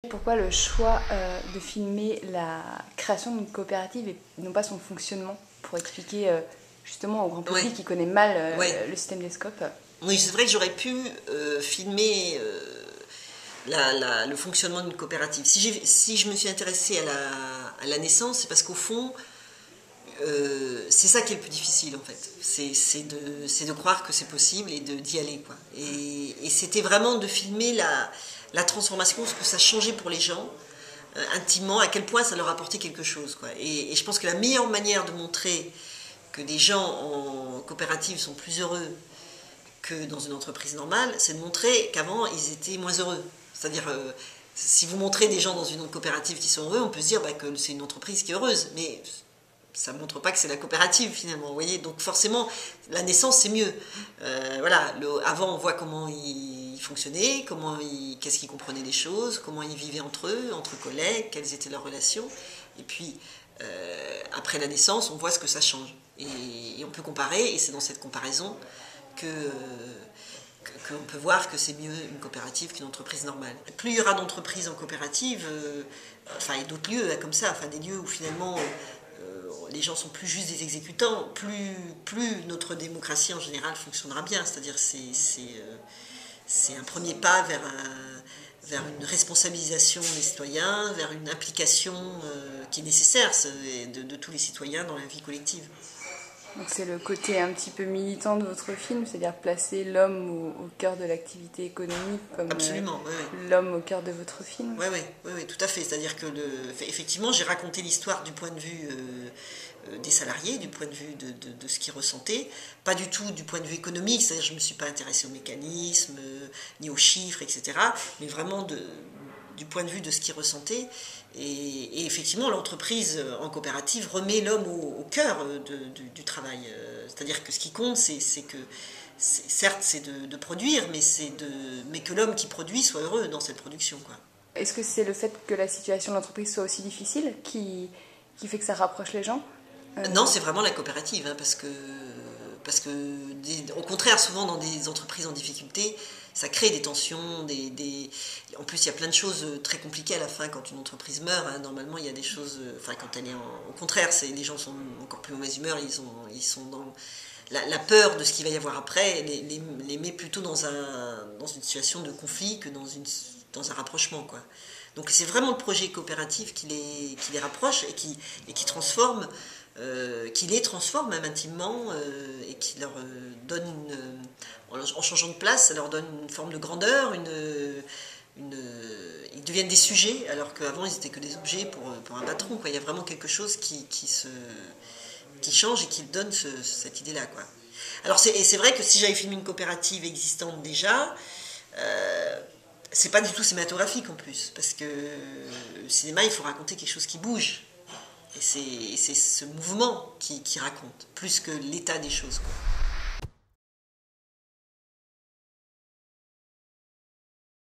Pourquoi le choix de filmer la création d'une coopérative et non pas son fonctionnement pour expliquer justement au grand public qui connaît mal le système des scopes? Oui, c'est vrai que j'aurais pu filmer le fonctionnement d'une coopérative. Si je me suis intéressée à la naissance, c'est parce qu'au fond, c'est ça qui est le plus difficile en fait. C'est de croire que c'est possible et d'y aller, quoi. Et c'était vraiment de filmer la transformation, ce que ça changeait pour les gens, intimement, à quel point ça leur apportait quelque chose, quoi. Et je pense que la meilleure manière de montrer que des gens en coopérative sont plus heureux que dans une entreprise normale, c'est de montrer qu'avant, ils étaient moins heureux. C'est-à-dire, si vous montrez des gens dans une coopérative qui sont heureux, on peut se dire que c'est une entreprise qui est heureuse. Mais ça ne montre pas que c'est la coopérative finalement, vous voyez. Donc forcément, la naissance c'est mieux. Voilà, avant on voit comment ils fonctionnaient, qu'est-ce qu'ils comprenaient des choses, comment ils vivaient entre eux, entre collègues, quelles étaient leurs relations. Et puis après la naissance, on voit ce que ça change. Et on peut comparer, et c'est dans cette comparaison qu'on peut voir que c'est mieux une coopérative qu'une entreprise normale. Plus il y aura d'entreprises en coopérative, et d'autres lieux comme ça, des lieux où finalement les gens sont plus juste des exécutants, plus notre démocratie en général fonctionnera bien. C'est-à-dire c'est un premier pas vers une responsabilisation des citoyens, vers une implication qui est nécessaire de tous les citoyens dans la vie collective. Donc c'est le côté un petit peu militant de votre film, c'est-à-dire placer l'homme au cœur de l'activité économique comme l'homme au cœur de votre film. Oui, tout à fait. C'est-à-dire que effectivement, j'ai raconté l'histoire du point de vue des salariés, du point de vue de ce qu'ils ressentaient, pas du tout du point de vue économique, c'est-à-dire que je ne me suis pas intéressée aux mécanismes, ni aux chiffres, etc., mais vraiment du point de vue de ce qu'ils ressentaient. Et effectivement, l'entreprise en coopérative remet l'homme au cœur du travail. C'est-à-dire que ce qui compte, c'est que, certes, c'est de produire, mais que l'homme qui produit soit heureux dans cette production, quoi. Est-ce que c'est le fait que la situation de l'entreprise soit aussi difficile qui fait que ça rapproche les gens? Non, c'est vraiment la coopérative, hein, parce que au contraire, souvent dans des entreprises en difficulté, ça crée des tensions, en plus il y a plein de choses très compliquées à la fin quand une entreprise meurt, hein. Normalement il y a des choses, quand elle est au contraire, les gens sont encore plus mauvaise humeur, ils sont dans la peur de ce qu'il va y avoir après, les met plutôt dans une situation de conflit que dans un rapprochement, quoi. Donc c'est vraiment le projet coopératif qui les rapproche et qui transforme, qui les transforme même intimement, et qui leur donne en changeant de place, ça leur donne une forme de grandeur, ils deviennent des sujets alors qu'avant ils n'étaient que des objets pour un patron, quoi. Il y a vraiment quelque chose qui change et qui donne cette idée-là, quoi. Alors c'est vrai que si j'avais filmé une coopérative existante déjà, c'est pas du tout cinématographique en plus, parce que le cinéma, il faut raconter quelque chose qui bouge. Et c'est ce mouvement qui raconte, plus que l'état des choses, quoi.